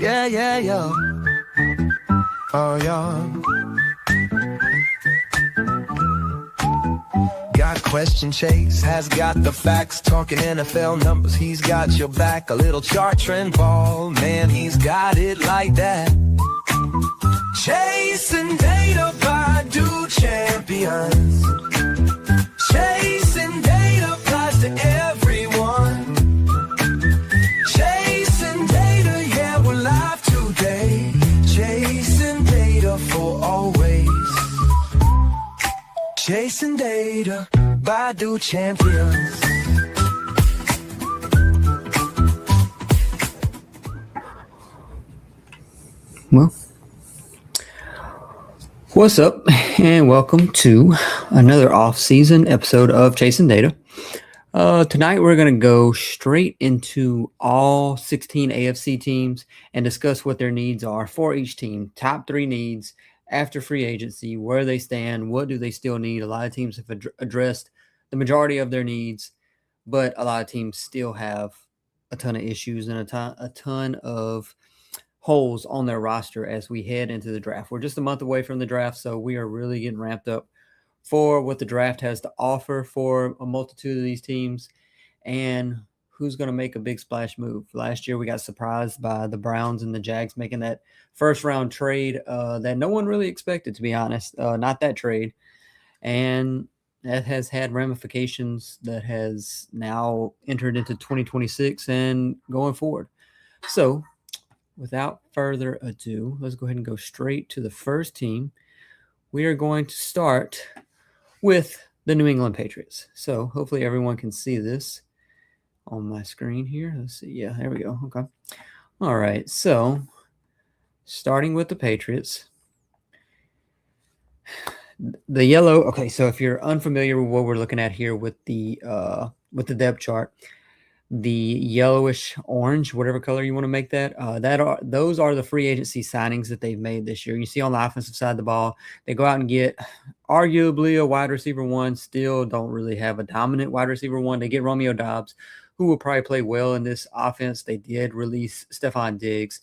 Yeah, yeah, yeah. Oh, yeah. Got question Chase, has got the facts, talking NFL numbers, he's got your back. A little chart trend ball, man, he's got it like that. Chasing data by do champions. Chasing data applies to everyone. Chasing data, yeah, we're live today. Chasing data for always. Chasing data by do champions. Well, what's up, and welcome to another off-season episode of Chasing Data. Tonight, we're going to go straight into all 16 AFC teams and discuss what their needs are for each team. Top 3 needs after free agency, where they stand, what do they still need. A lot of teams have addressed the majority of their needs, but a lot of teams still have a ton of issues and a ton of holes on their roster as we head into the draft. We're just a month away from the draft, so we are really getting ramped up for what the draft has to offer for a multitude of these teams and who's going to make a big splash move. Last year, we got surprised by the Browns and the Jags making that first-round trade that no one really expected, to be honest, not that trade. And that has had ramifications that has now entered into 2026 and going forward. So, without further ado, let's go ahead and go straight to the first team. We are going to start with the New England Patriots. So hopefully everyone can see this on my screen here. Let's see. Yeah, there we go. Okay. All right. So starting with the Patriots, the yellow. Okay. So if you're unfamiliar with what we're looking at here with the depth chart, the yellowish orange, whatever color you want to make that, those are the free agency signings that they've made this year. You see on the offensive side of the ball, they go out and get arguably a wide receiver one, still don't really have a dominant wide receiver one. They get Romeo Doubs, who will probably play well in this offense. They did release Stephon Diggs.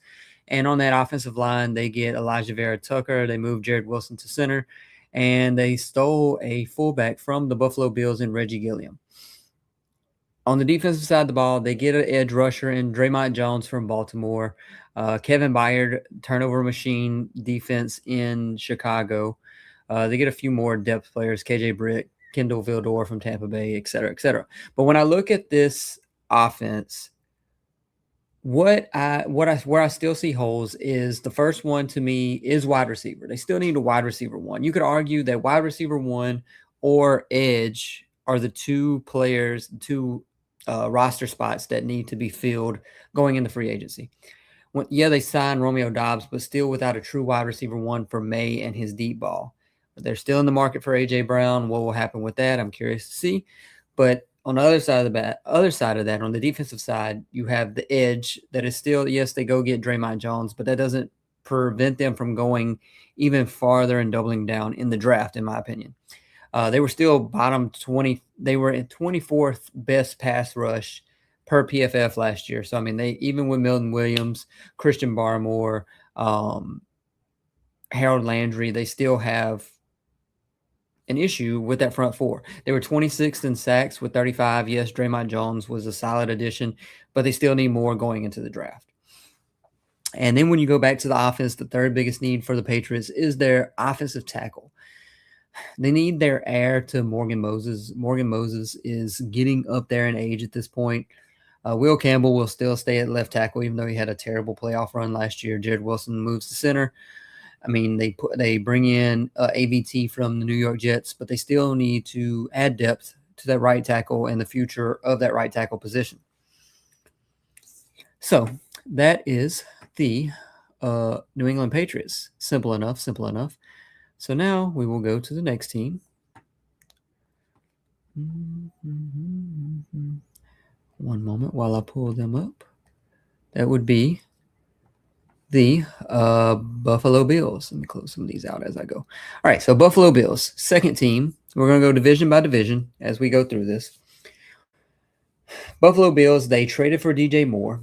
And on that offensive line, they get Elijah Vera Tucker. They moved Jared Wilson to center. And they stole a fullback from the Buffalo Bills in Reggie Gilliam. On the defensive side of the ball, they get an edge rusher in Draymond Jones from Baltimore. Kevin Byard, turnover machine defense in Chicago. They get a few more depth players, KJ Britt, Kendall Vildor from Tampa Bay, et cetera, et cetera. But when I look at this offense, where I still see holes is the first one to me is wide receiver. They still need a wide receiver one. You could argue that wide receiver one or edge are the two roster spots that need to be filled going into free agency. They signed Romeo Doubs, but still without a true wide receiver one for May and his deep ball. But they're still in the market for A.J. Brown. What will happen with that? I'm curious to see. But on the other side of that, on the defensive side, you have the edge that is still, yes, they go get Draymond Jones, but that doesn't prevent them from going even farther and doubling down in the draft, in my opinion. They were still bottom 20. They were at 24th best pass rush per PFF last year. So, I mean, they even with Milton Williams, Christian Barmore, Harold Landry, they still have an issue with that front four. They were 26th in sacks with 35. Yes, Draymond Jones was a solid addition, but they still need more going into the draft. And then when you go back to the offense, the third biggest need for the Patriots is their offensive tackle. They need their heir to Morgan Moses. Morgan Moses is getting up there in age at this point. Will Campbell will still stay at left tackle, even though he had a terrible playoff run last year. Jared Wilson moves to center. I mean, they bring in AVT from the New York Jets, but they still need to add depth to that right tackle and the future of that right tackle position. So that is the New England Patriots. Simple enough. So now we will go to the next team. One moment while I pull them up. That would be the Buffalo Bills. Let me close some of these out as I go. All right, so Buffalo Bills, second team. We're going to go division by division as we go through this. Buffalo Bills, they traded for DJ Moore.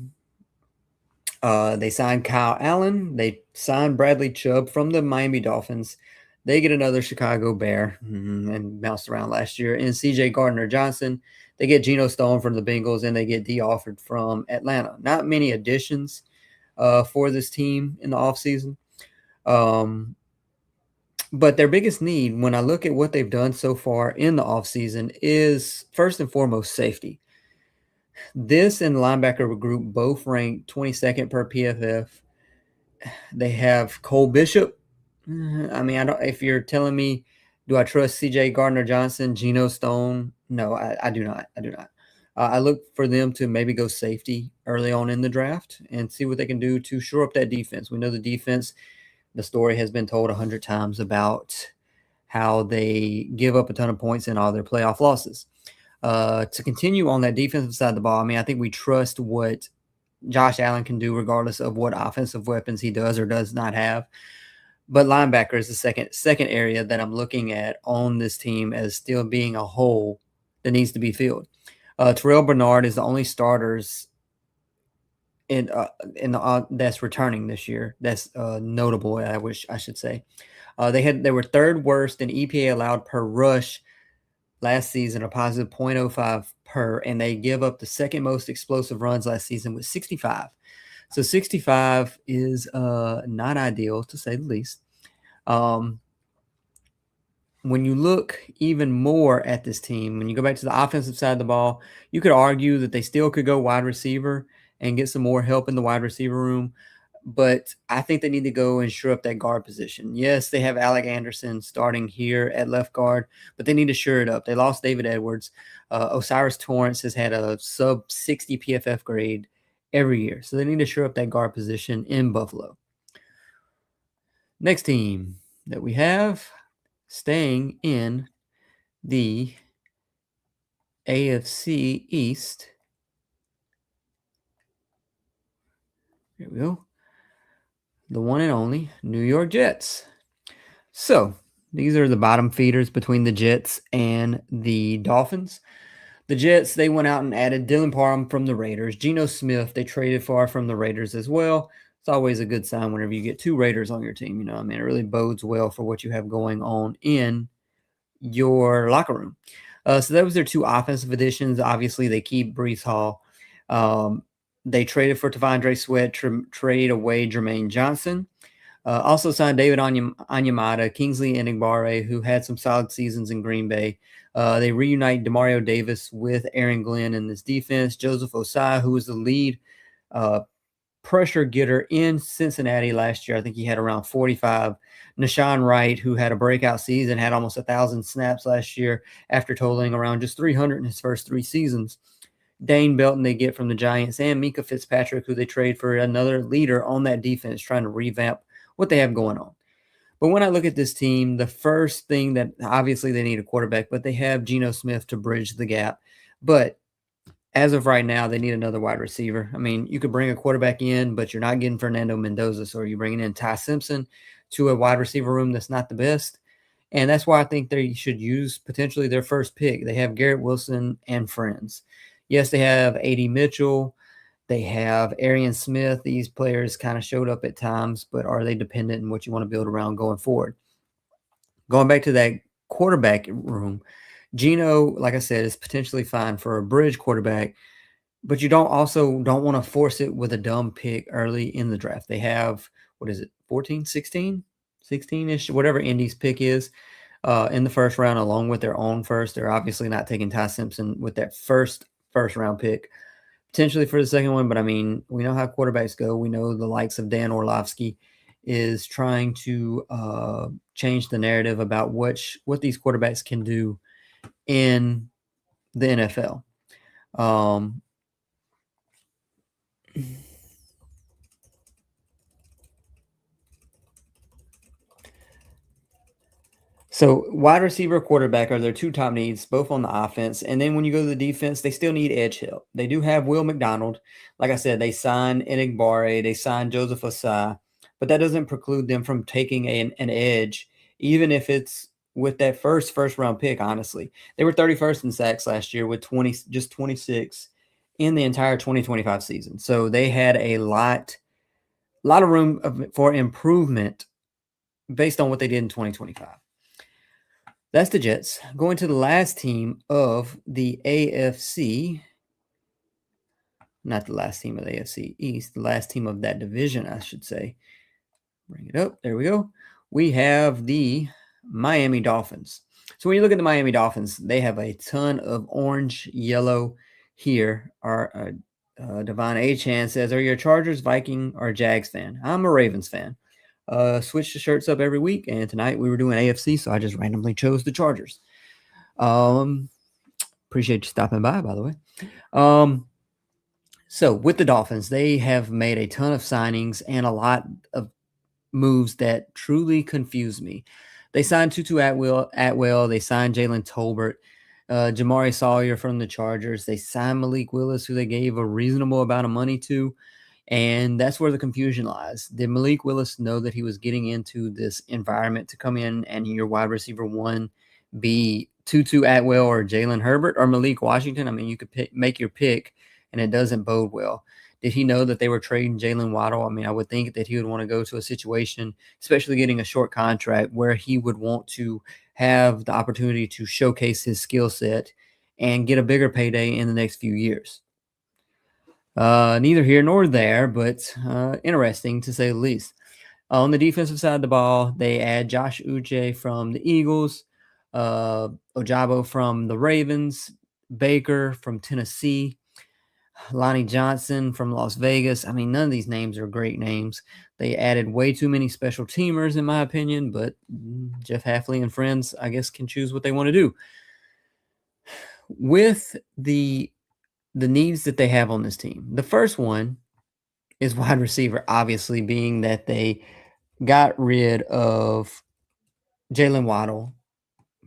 They signed Kyle Allen. They signed Bradley Chubb from the Miami Dolphins. They get another Chicago Bear and bounced around last year. And CJ Gardner-Johnson. They get Geno Stone from the Bengals, and they get D. Alford from Atlanta. Not many additions for this team in the offseason. But their biggest need, when I look at what they've done so far in the offseason, is first and foremost safety. This and the linebacker group both ranked 22nd per PFF. They have Cole Bishop. I mean, I don't. If you're telling me, do I trust C.J. Gardner-Johnson, Geno Stone? No, I do not. I do not. I look for them to maybe go safety early on in the draft and see what they can do to shore up that defense. We know the defense. The story has been told 100 times about how they give up a ton of points in all their playoff losses. To continue on that defensive side of the ball, I mean, I think we trust what Josh Allen can do regardless of what offensive weapons he does or does not have. But linebacker is the second area that I'm looking at on this team as still being a hole that needs to be filled. Terrell Bernard is the only starters in the that's returning this year. That's notable. I should say. They were third worst in EPA allowed per rush last season, a positive 0.05 per, and they give up the second most explosive runs last season with 65. So 65 is not ideal, to say the least. When you look even more at this team, when you go back to the offensive side of the ball, you could argue that they still could go wide receiver and get some more help in the wide receiver room. But I think they need to go and shore up that guard position. Yes, they have Alec Anderson starting here at left guard, but they need to shore it up. They lost David Edwards. Osiris Torrance has had a sub 60 PFF grade every year. So they need to shore up that guard position in Buffalo. Next team that we have staying in the AFC East. Here we go. The one and only New York Jets. So these are the bottom feeders between the Jets and the Dolphins. The Jets, they went out and added Dylan Parham from the Raiders. Geno Smith, they traded for from the Raiders as well. It's always a good sign whenever you get two Raiders on your team. You know, I mean, it really bodes well for what you have going on in your locker room. So that was their two offensive additions. Obviously, they keep Breece Hall. They traded for Tavondre Sweat, trade away Jermaine Johnson. Also signed David Onyemata, Kingsley Enagbare, who had some solid seasons in Green Bay. They reunite Demario Davis with Aaron Glenn in this defense. Joseph Osai, who was the lead pressure getter in Cincinnati last year. I think he had around 45. Nashawn Wright, who had a breakout season, had almost 1,000 snaps last year after totaling around just 300 in his first 3 seasons. Dane Belton they get from the Giants, and Mika Fitzpatrick, who they trade for another leader on that defense, trying to revamp what they have going on. But when I look at this team, the first thing that obviously they need a quarterback, but they have Geno Smith to bridge the gap. But as of right now, they need another wide receiver. I mean, you could bring a quarterback in, but you're not getting Fernando Mendoza. So are you bringing in Ty Simpson to a wide receiver room that's not the best? And that's why I think they should use potentially their first pick. They have Garrett Wilson and friends. Yes, they have A.D. Mitchell. They have Arian Smith. These players kind of showed up at times, but are they dependent on what you want to build around going forward? Going back to that quarterback room, Geno, like I said, is potentially fine for a bridge quarterback, but you don't want to force it with a dumb pick early in the draft. They have, 14, 16? 16-ish, whatever Indy's pick is in the first round, along with their own first. They're obviously not taking Ty Simpson with that first round pick, potentially for the second one. But I mean, we know how quarterbacks go. We know the likes of Dan Orlovsky is trying to change the narrative about what these quarterbacks can do in the NFL. So wide receiver, quarterback are their two top needs, both on the offense. And then when you go to the defense, they still need edge help. They do have Will McDonald. Like I said, they signed Enagbare, they signed Joseph Osai, but that doesn't preclude them from taking an edge, even if it's with that first round pick. Honestly, they were 31st in sacks last year with 26 in the entire 2025 season. So they had a lot lot of room for improvement based on what they did in 2025. That's the Jets. Going to the last team of the AFC, not the last team of the AFC East, the last team of that division, I should say. Bring it up. There we go. We have the Miami Dolphins. So when you look at the Miami Dolphins, they have a ton of orange, yellow here. Our Devon Achan says, "Are you a Chargers, Viking, or Jags fan?" I'm a Ravens fan. Switch the shirts up every week, and tonight we were doing AFC, so I just randomly chose the Chargers. Appreciate you stopping by the way. So with the Dolphins, they have made a ton of signings and a lot of moves that truly confuse me. They signed Tutu Atwell. They signed Jalen Tolbert, Jamari Sawyer from the Chargers. They signed Malik Willis, who they gave a reasonable amount of money to. And that's where the confusion lies. Did Malik Willis know that he was getting into this environment to come in and your wide receiver one be Tutu Atwell or Jalen Herbert or Malik Washington? I mean, you could make your pick, and it doesn't bode well. Did he know that they were trading Jalen Waddle? I mean, I would think that he would want to go to a situation, especially getting a short contract, where he would want to have the opportunity to showcase his skill set and get a bigger payday in the next few years. Neither here nor there, but interesting to say the least. On the defensive side of the ball, they add Josh Uche from the Eagles, Ojabo from the Ravens, Baker from Tennessee, Lonnie Johnson from Las Vegas. I mean, none of these names are great names. They added way too many special teamers, in my opinion, but Jeff Hafley and friends, I guess, can choose what they want to do. With the needs that they have on this team, the first one is wide receiver, obviously, being that they got rid of Jalen Waddle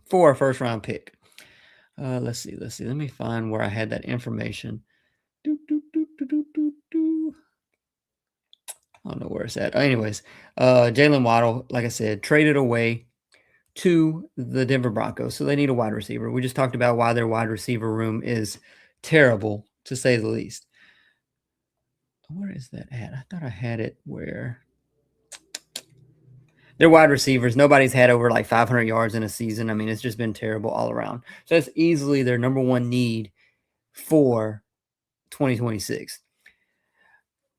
for a first-round pick. Let's see. Let me find where I had that information. I don't know where it's at. Anyways, Jalen Waddle, like I said, traded away to the Denver Broncos. So they need a wide receiver. We just talked about why their wide receiver room is terrible, to say the least. Where is that at? I thought I had it where their wide receivers, nobody's had over like 500 yards in a season. I mean, it's just been terrible all around. So that's easily their number one need for 2026.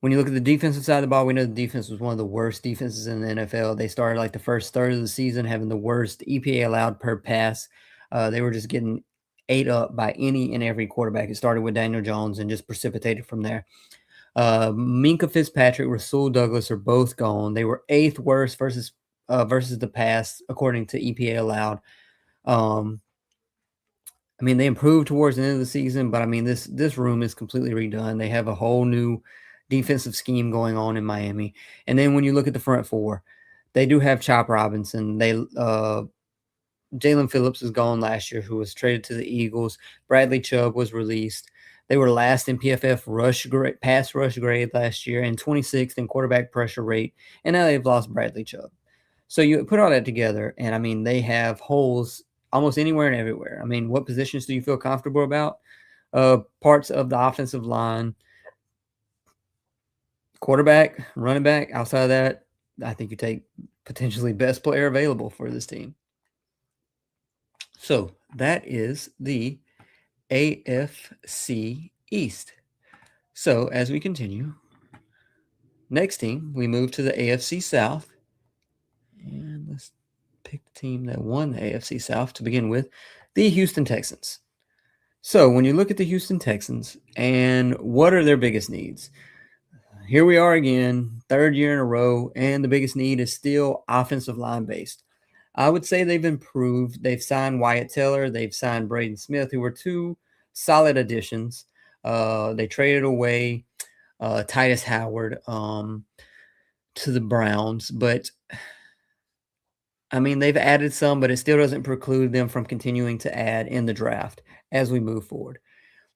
When you look at the defensive side of the ball, we know the defense was one of the worst defenses in the NFL. They started like the first third of the season having the worst EPA allowed per pass. They were just getting ate up by any and every quarterback. It started with Daniel Jones and just precipitated from there. Minka Fitzpatrick, Rasul Douglas are both gone. They were 8th worst versus the pass according to EPA allowed. I mean, they improved towards the end of the season, but I mean, this room is completely redone. They have a whole new defensive scheme going on in Miami. And then when you look at the front four, they do have Chop Robinson. Jalen Phillips is gone last year, who was traded to the Eagles. Bradley Chubb was released. They were last in PFF pass rush grade last year and 26th in quarterback pressure rate. And now they've lost Bradley Chubb. So you put all that together, and I mean, they have holes almost anywhere and everywhere. I mean, what positions do you feel comfortable about? Parts of the offensive line, quarterback, running back. Outside of that, I think you take potentially best player available for this team. So that is the AFC East. So as we continue, next team, we move to the AFC South. And let's pick the team that won the AFC South to begin with, the Houston Texans. So when you look at the Houston Texans and what are their biggest needs? Here we are again, third year in a row, and the biggest need is still offensive line based. I would say they've improved. They've signed Wyatt Teller. They've signed Braden Smith, who were two solid additions. They traded away Titus Howard to the Browns, but I mean, they've added some, but it still doesn't preclude them from continuing to add in the draft as we move forward.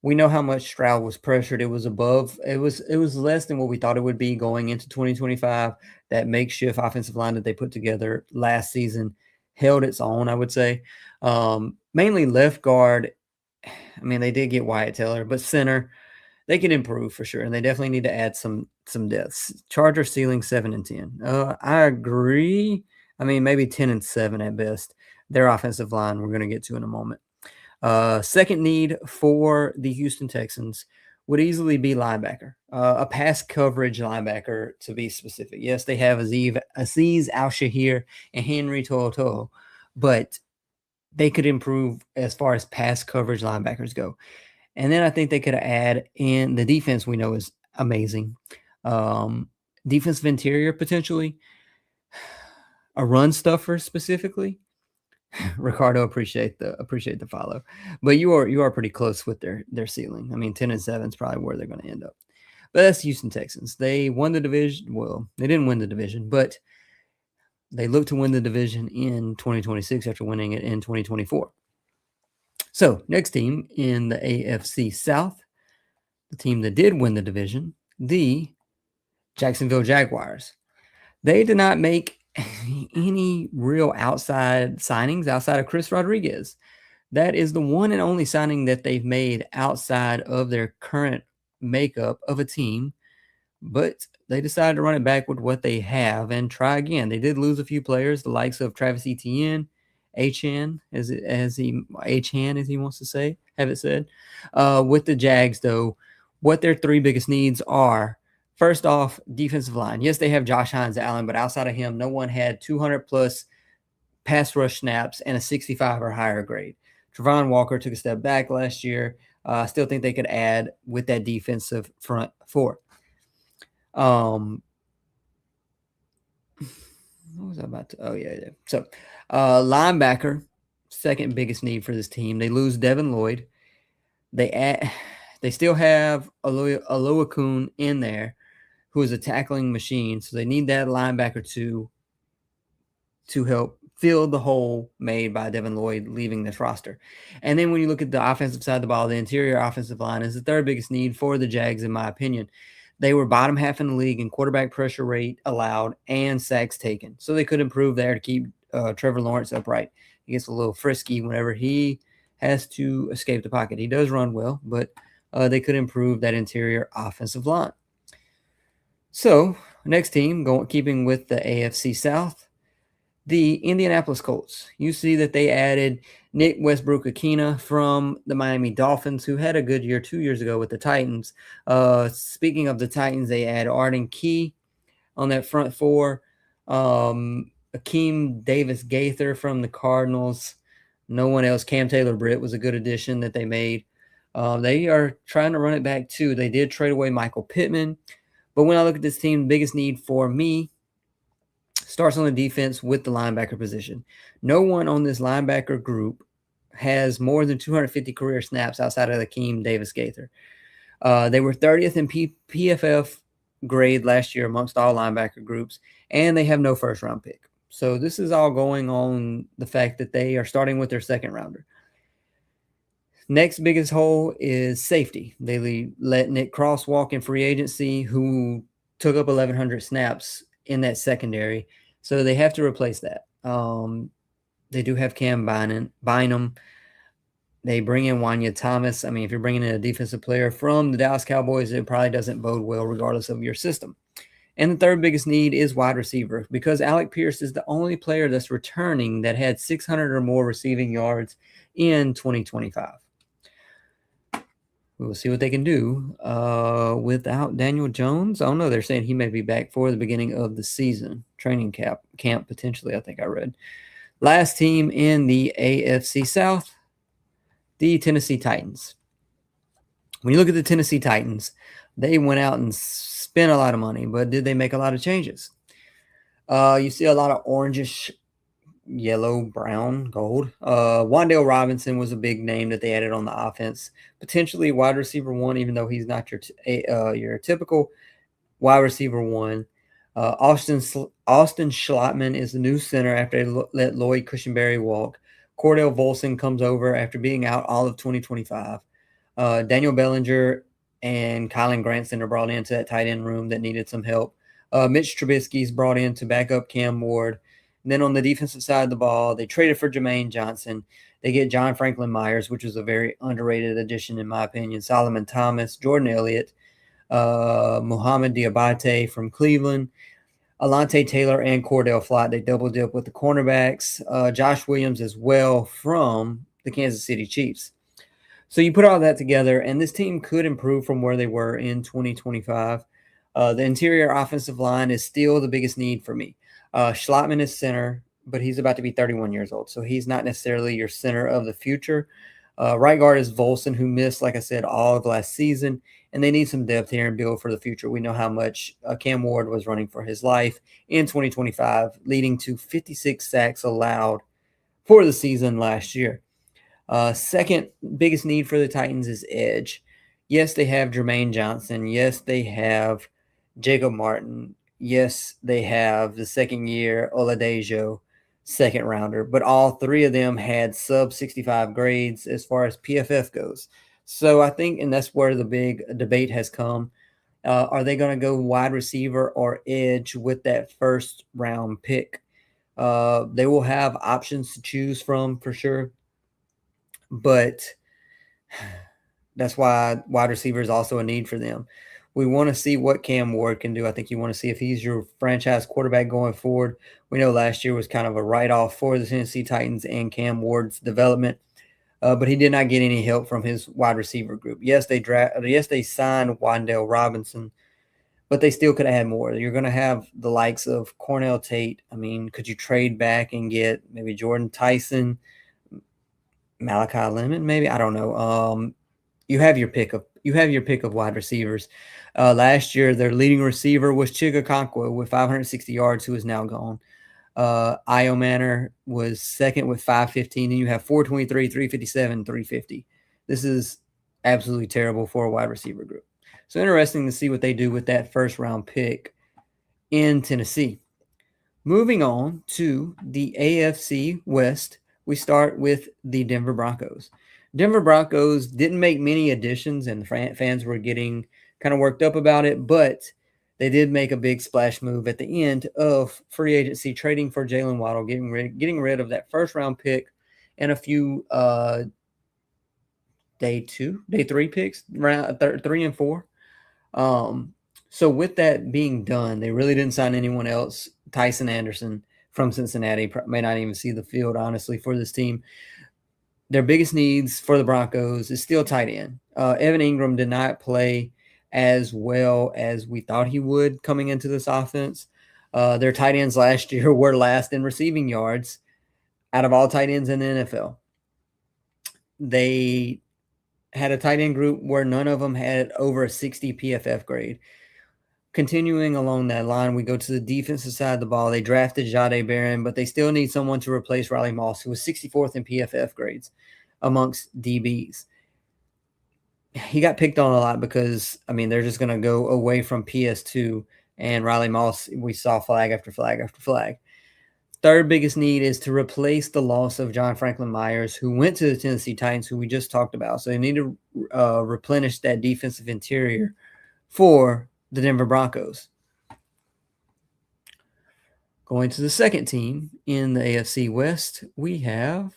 We know how much Stroud was pressured. It was less than what we thought it would be going into 2025. That makeshift offensive line that they put together last season held its own, I would say. Mainly left guard. I mean, they did get Wyatt Teller, but center, they can improve for sure. And they definitely need to add some some deaths. Chargers ceiling 7-10. I agree. I mean, maybe 10-7 at best. Their offensive line, we're going to get to in a moment. Second need for the Houston Texans would easily be linebacker, a pass coverage linebacker to be specific. Yes, they have Aziz Al-Shahir and Henry To'oTo'o, but they could improve as far as pass coverage linebackers go. And then I think they could add in the defense we know is amazing. Defensive interior potentially, a run stuffer specifically. Ricardo, appreciate the follow, but you are pretty close with their ceiling. I mean, 10-7 is probably where they're going to end up. But that's Houston Texans. They won the division. Well, they didn't win the division, but they look to win the division in 2026 after winning it in 2024. So next team in the AFC South, the team that did win the division, the Jacksonville Jaguars. They did not make any real outside signings outside of Chris Rodriguez. That is the one and only signing that they've made outside of their current makeup of a team, but they decided to run it back with what they have and try again. They did lose a few players, the likes of Travis Etienne, H-Han, as he wants to say, have it said. With the Jags, though, what their three biggest needs are. First off, defensive line. Yes, they have Josh Hines Allen, but outside of him, no one had 200-plus pass rush snaps and a 65 or higher grade. Travon Walker took a step back last year. I still think they could add with that defensive front four. What was I about to? Oh, yeah. So, linebacker, second biggest need for this team. They lose Devin Lloyd. They still have Oluokun in there, who is a tackling machine. So they need that linebacker to help fill the hole made by Devin Lloyd leaving this roster. And then when you look at the offensive side of the ball, the interior offensive line is the third biggest need for the Jags, in my opinion. They were bottom half in the league in quarterback pressure rate allowed and sacks taken. So they could improve there to keep Trevor Lawrence upright. He gets a little frisky whenever he has to escape the pocket. He does run well, but they could improve that interior offensive line. So next team, keeping with the AFC South, the Indianapolis Colts. You see that they added Nick Westbrook-Akina from the Miami Dolphins, who had a good year 2 years ago with the Titans. Speaking of the Titans, they add Arden Key on that front four. Akeem Davis-Gaither from the Cardinals. No one else. Cam Taylor-Britt was a good addition that they made. They are trying to run it back, too. They did trade away Michael Pittman. But when I look at this team, the biggest need for me starts on the defense with the linebacker position. No one on this linebacker group has more than 250 career snaps outside of Akeem Davis-Gaither. They were 30th in PFF grade last year amongst all linebacker groups, and they have no first-round pick. So this is all going on the fact that they are starting with their second rounder. Next biggest hole is safety. They let Nick Cross walk in free agency, who took up 1,100 snaps in that secondary. So they have to replace that. They do have Cam Bynum. They bring in Wanya Thomas. I mean, if you're bringing in a defensive player from the Dallas Cowboys, it probably doesn't bode well regardless of your system. And the third biggest need is wide receiver, because Alec Pierce is the only player that's returning that had 600 or more receiving yards in 2025. We'll see what they can do without Daniel Jones. I don't know. They're saying he may be back for the beginning of the season. Training camp potentially, I think I read. Last team in the AFC South, the Tennessee Titans. When you look at the Tennessee Titans, they went out and spent a lot of money, but did they make a lot of changes? You see a lot of orangish, yellow, brown, gold. Wan'Dale Robinson was a big name that they added on the offense. Potentially wide receiver one, even though he's not your typical wide receiver one. Austin Schlottman is the new center after they let Lloyd Cushenberry walk. Cordell Volson comes over after being out all of 2025. Daniel Bellinger and Kylan Granson are brought into that tight end room that needed some help. Mitch Trubisky's brought in to back up Cam Ward. And then on the defensive side of the ball, they traded for Jermaine Johnson. They get John Franklin Myers, which was a very underrated addition in my opinion. Solomon Thomas, Jordan Elliott, Mohamed Diabate from Cleveland, Alante Taylor and Cordell Flott. They double dip with the cornerbacks. Josh Williams as well from the Kansas City Chiefs. So you put all that together, and this team could improve from where they were in 2025. The interior offensive line is still the biggest need for me. Schlottman is center, but he's about to be 31 years old, so he's not necessarily your center of the future. Right guard is Volson, who missed, like I said, all of last season, and they need some depth here and build for the future. We know how much Cam Ward was running for his life in 2025, leading to 56 sacks allowed for the season last year. Second biggest need for the Titans is edge. Yes, they have Jermaine Johnson. Yes, they have Jacob Martin. Yes, they have the second year Oladejo, second rounder. But all three of them had sub 65 grades as far as PFF goes. So I think, and that's where the big debate has come. Are they going to go wide receiver or edge with that first round pick? They will have options to choose from for sure. But that's why wide receiver is also a need for them. We want to see what Cam Ward can do. I think you want to see if he's your franchise quarterback going forward. We know last year was kind of a write-off for the Tennessee Titans and Cam Ward's development, but he did not get any help from his wide receiver group. Yes, they signed Wan'Dale Robinson, but they still could have had more. You're going to have the likes of Cornell Tate. I mean, could you trade back and get maybe Jordan Tyson, Malachi Lemon, maybe? I don't know. You have your pick of wide receivers. Last year, their leading receiver was Chigakonkwo with 560 yards, who is now gone. Io Manor was second with 515, and you have 423, 357, 350. This is absolutely terrible for a wide receiver group. So interesting to see what they do with that first round pick in Tennessee. Moving on to the AFC West, we start with the Denver Broncos. Denver Broncos didn't make many additions, and the fans were getting kind of worked up about it, but they did make a big splash move at the end of free agency, trading for Jalen Waddle, getting rid of that first round pick and a few day 3 picks, round 3 and 4. So with that being done, they really didn't sign anyone else. Tyson Anderson from Cincinnati may not even see the field, honestly, for this team. Their biggest needs for the Broncos is still tight end. Evan Ingram did not play as well as we thought he would coming into this offense. Their tight ends last year were last in receiving yards out of all tight ends in the NFL. They had a tight end group where none of them had over a 60 PFF grade. Continuing along that line, we go to the defensive side of the ball. They drafted Jahdae Barron, but they still need someone to replace Riley Moss, who was 64th in PFF grades amongst DBs. He got picked on a lot because, I mean, they're just going to go away from PS2, and Riley Moss, we saw flag after flag after flag. Third biggest need is to replace the loss of John Franklin Myers, who went to the Tennessee Titans, who we just talked about. So they need to replenish that defensive interior for the Denver Broncos. Going to the second team in the AFC West, we have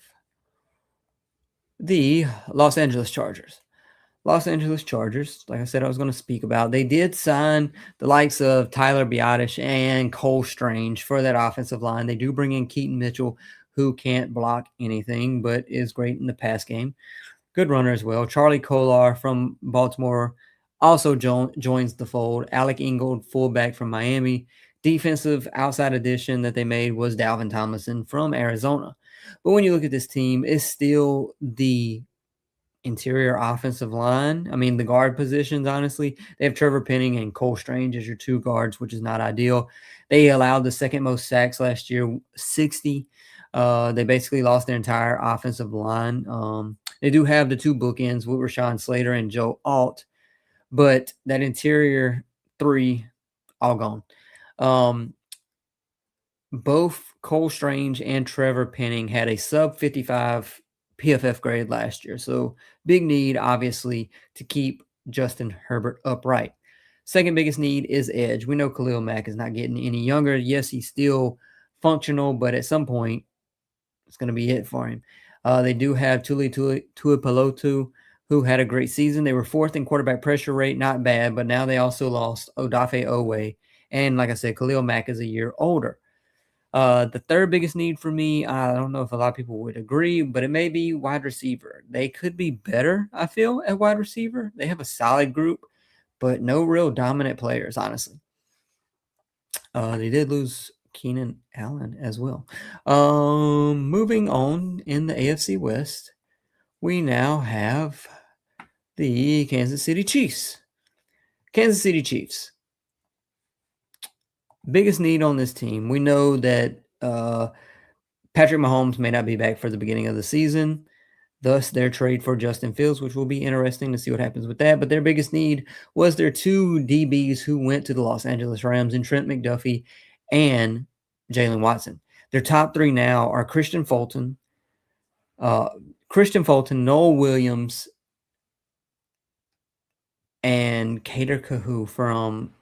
the Los Angeles Chargers. Los Angeles Chargers, like I said, I was going to speak about. They did sign the likes of Tyler Biadasz and Cole Strange for that offensive line. They do bring in Keaton Mitchell, who can't block anything, but is great in the pass game. Good runner as well. Charlie Kolar from Baltimore also joins the fold. Alec Ingold, fullback from Miami. Defensive outside addition that they made was Dalvin Tomlinson from Arizona. But when you look at this team, it's still the interior offensive line. I mean, the guard positions, honestly, they have Trevor Penning and Cole Strange as your two guards, which is not ideal. They allowed the second most sacks last year, 60. They basically lost their entire offensive line. They do have the two bookends with Rashawn Slater and Joe Alt, but that interior three, all gone. Both Cole Strange and Trevor Penning had a sub 55 PFF grade last year. So big need, obviously, to keep Justin Herbert upright. Second biggest need is edge. We know Khalil Mack is not getting any younger. Yes, he's still functional, but at some point, it's going to be it for him. They do have Tuli Tuipulotu, who had a great season. They were fourth in quarterback pressure rate, not bad, but now they also lost Odafe Owe. And like I said, Khalil Mack is a year older. The third biggest need for me, I don't know if a lot of people would agree, but it may be wide receiver. They could be better, I feel, at wide receiver. They have a solid group, but no real dominant players, honestly. They did lose Keenan Allen as well. Moving on in the AFC West, we now have the Kansas City Chiefs. Kansas City Chiefs. Biggest need on this team. We know that Patrick Mahomes may not be back for the beginning of the season. Thus, their trade for Justin Fields, which will be interesting to see what happens with that. But their biggest need was their two DBs who went to the Los Angeles Rams in Trent McDuffie and Jalen Watson. Their top three now are Christian Fulton, Noel Williams, and Kader Kahu from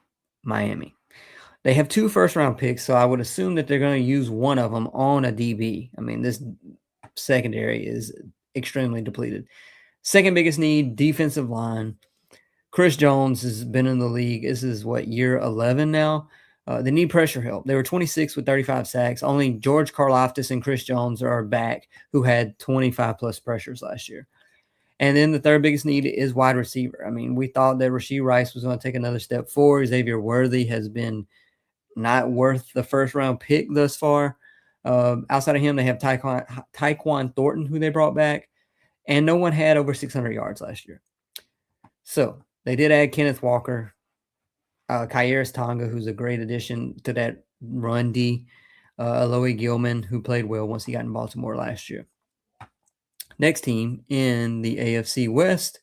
Miami. They have 2 first-round picks, so I would assume that they're going to use one of them on a DB. I mean, this secondary is extremely depleted. Second biggest need, defensive line. Chris Jones has been in the league. This is year 11 now. They need pressure help. They were 26 with 35 sacks. Only George Karlaftis and Chris Jones are back, who had 25-plus pressures last year. And then the third biggest need is wide receiver. I mean, we thought that Rashee Rice was going to take another step forward. Xavier Worthy has been not worth the first-round pick thus far. Outside of him, they have Tyquan Thornton, who they brought back, and no one had over 600 yards last year. So they did add Kenneth Walker, Kairos Tonga, who's a great addition to that run D, Aloy Gilman, who played well once he got in Baltimore last year. Next team in the AFC West,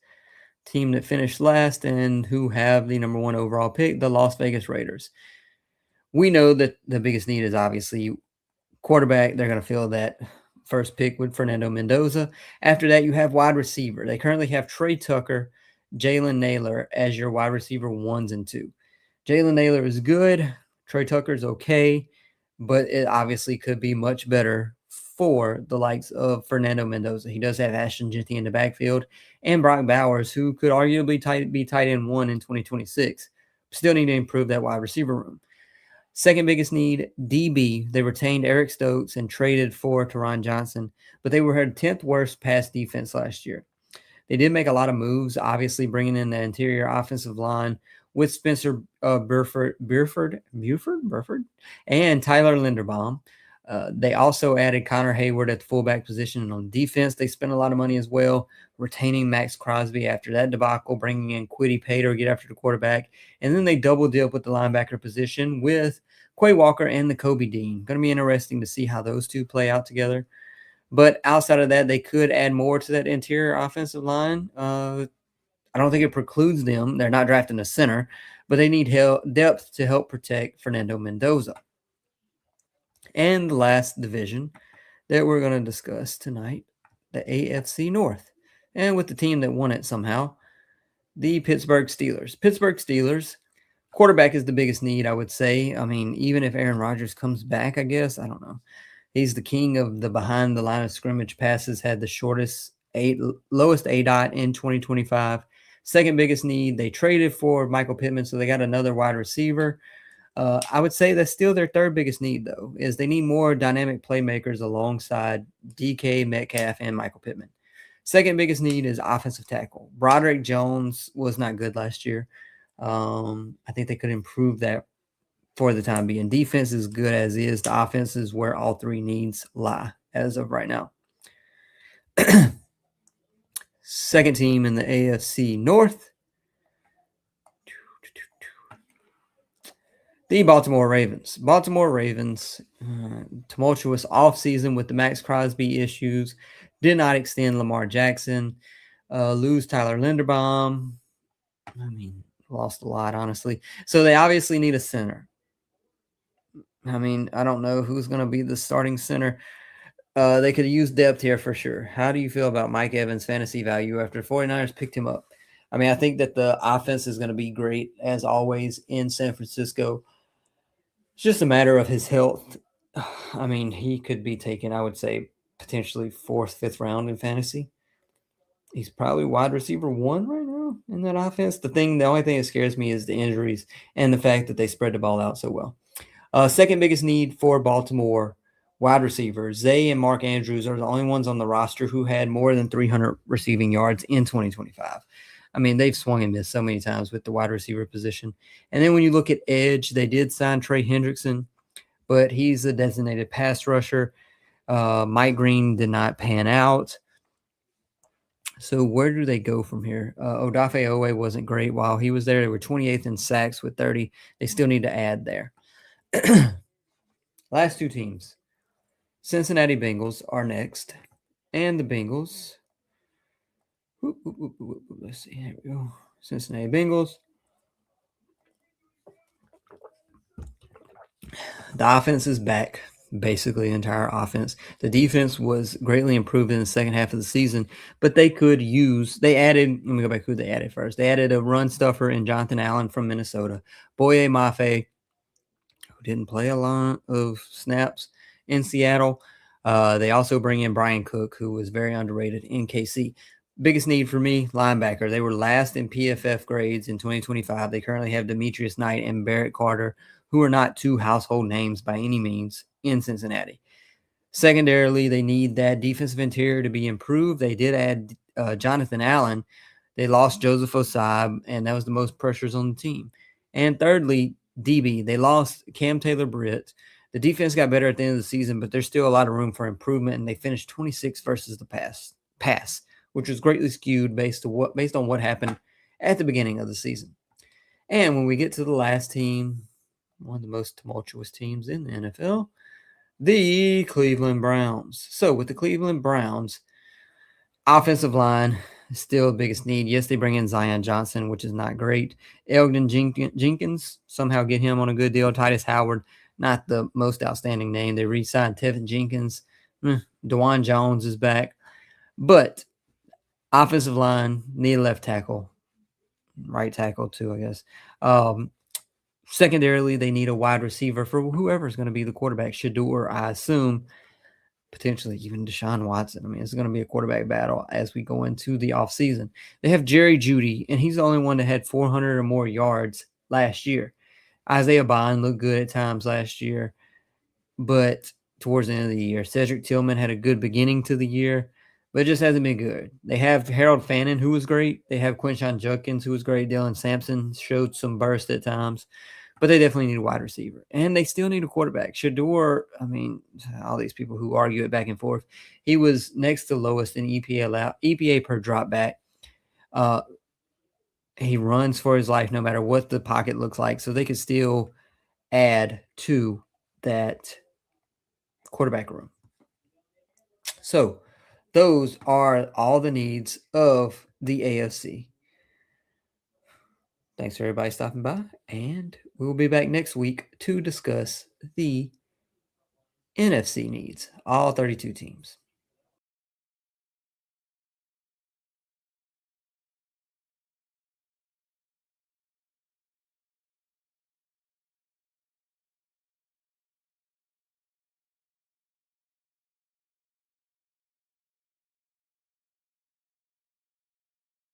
team that finished last and who have the number 1 overall pick, the Las Vegas Raiders. We know that the biggest need is obviously quarterback. They're going to fill that first pick with Fernando Mendoza. After that, you have wide receiver. They currently have Trey Tucker, Jalen Naylor as your wide receiver 1s and 2. Jalen Naylor is good. Trey Tucker is okay, but it obviously could be much better for the likes of Fernando Mendoza. He does have Ashton Genty in the backfield and Brock Bowers, who could arguably be tight end 1 in 2026. Still need to improve that wide receiver room. Second biggest need, DB. They retained Eric Stokes and traded for Teron Johnson, but they were 10th worst pass defense last year. They did make a lot of moves, obviously bringing in the interior offensive line with Spencer Burford, and Tyler Linderbaum. They also added Connor Hayward at the fullback position, and on defense, they spent a lot of money as well, retaining Max Crosby after that debacle, bringing in Quiddy Pater to get after the quarterback, and then they double dip with the linebacker position with Quay Walker and the Kobe Dean. Going to be interesting to see how those two play out together. But outside of that, they could add more to that interior offensive line. I don't think it precludes them. They're not drafting a center, but they need depth to help protect Fernando Mendoza. And the last division that we're going to discuss tonight, the AFC North. And with the team that won it somehow, the Pittsburgh Steelers. Pittsburgh Steelers, quarterback is the biggest need, I would say. I mean, even if Aaron Rodgers comes back, I guess, I don't know. He's the king of the behind the line of scrimmage passes, had the lowest ADOT in 2025. Second biggest need, they traded for Michael Pittman, so they got another wide receiver. I would say that's still their third biggest need, though, is they need more dynamic playmakers alongside DK Metcalf and Michael Pittman. Second biggest need is offensive tackle. Broderick Jones was not good last year. I think they could improve that for the time being. Defense is good as is. The offense is where all three needs lie as of right now. Second team in the AFC North, the Baltimore Ravens. Baltimore Ravens, tumultuous offseason with the Max Crosby issues, did not extend Lamar Jackson, lose Tyler Linderbaum. I mean, lost a lot, honestly. So they obviously need a center. I mean, I don't know who's going to be the starting center. They could use depth here for sure. How do you feel about Mike Evans' fantasy value after 49ers picked him up? I mean, I think that the offense is going to be great, as always, in San Francisco. It's just a matter of his health. I mean, he could be taken, I would say, potentially 4th, 5th round in fantasy. He's probably wide receiver 1 right now in that offense. The only thing that scares me is the injuries and the fact that they spread the ball out so well. Second biggest need for Baltimore, wide receivers. Zay and Mark Andrews are the only ones on the roster who had more than 300 receiving yards in 2025. I mean, they've swung and missed so many times with the wide receiver position. And then when you look at edge, they did sign Trey Hendrickson, but he's a designated pass rusher. Mike Green did not pan out. So where do they go from here? Odafe Owe wasn't great while he was there. They were 28th in sacks with 30. They still need to add there. Last two teams. Cincinnati Bengals are next. And the Bengals. Let's see. Here we go. Cincinnati Bengals. The offense is back. Basically, the entire offense. The defense was greatly improved in the second half of the season, but they could use. They added. Let me go back. Who they added first? They added a run stuffer in Jonathan Allen from Minnesota. Boye Mafe, who didn't play a lot of snaps in Seattle. They also bring in Brian Cook, who was very underrated in KC. Biggest need for me, linebacker. They were last in PFF grades in 2025. They currently have Demetrius Knight and Barrett Carter, who are not two household names by any means in Cincinnati. Secondarily, they need that defensive interior to be improved. They did add Jonathan Allen. They lost Joseph Osai, and that was the most pressures on the team. And thirdly, DB. They lost Cam Taylor-Britt. The defense got better at the end of the season, but there's still a lot of room for improvement, and they finished 26 versus the pass, which was greatly skewed based on what happened at the beginning of the season. And when we get to the last team, one of the most tumultuous teams in the NFL, the Cleveland Browns. So with the Cleveland Browns, offensive line is still the biggest need. Yes, they bring in Zion Johnson, which is not great. Elgin Jenkins, somehow get him on a good deal. Titus Howard, not the most outstanding name. They re-signed Tevin Jenkins. DeJuan Jones is back. But offensive line, need a left tackle. Right tackle too, I guess. Secondarily, they need a wide receiver for whoever's going to be the quarterback. Shador, I assume, potentially even Deshaun Watson. I mean, it's going to be a quarterback battle as we go into the offseason. They have Jerry Jeudy, and he's the only one that had 400 or more yards last year. Isaiah Bond looked good at times last year, but towards the end of the year, Cedric Tillman had a good beginning to the year, but it just hasn't been good. They have Harold Fannin, who was great. They have Quinshon Judkins, who was great. Dylan Sampson showed some burst at times, but they definitely need a wide receiver. And they still need a quarterback. Shador, I mean, all these people who argue it back and forth, he was next to lowest in EPA per drop back. He runs for his life no matter what the pocket looks like, so they could still add to that quarterback room. So those are all the needs of the AFC. Thanks for everybody stopping by, and we'll be back next week to discuss the NFC needs, all 32 teams.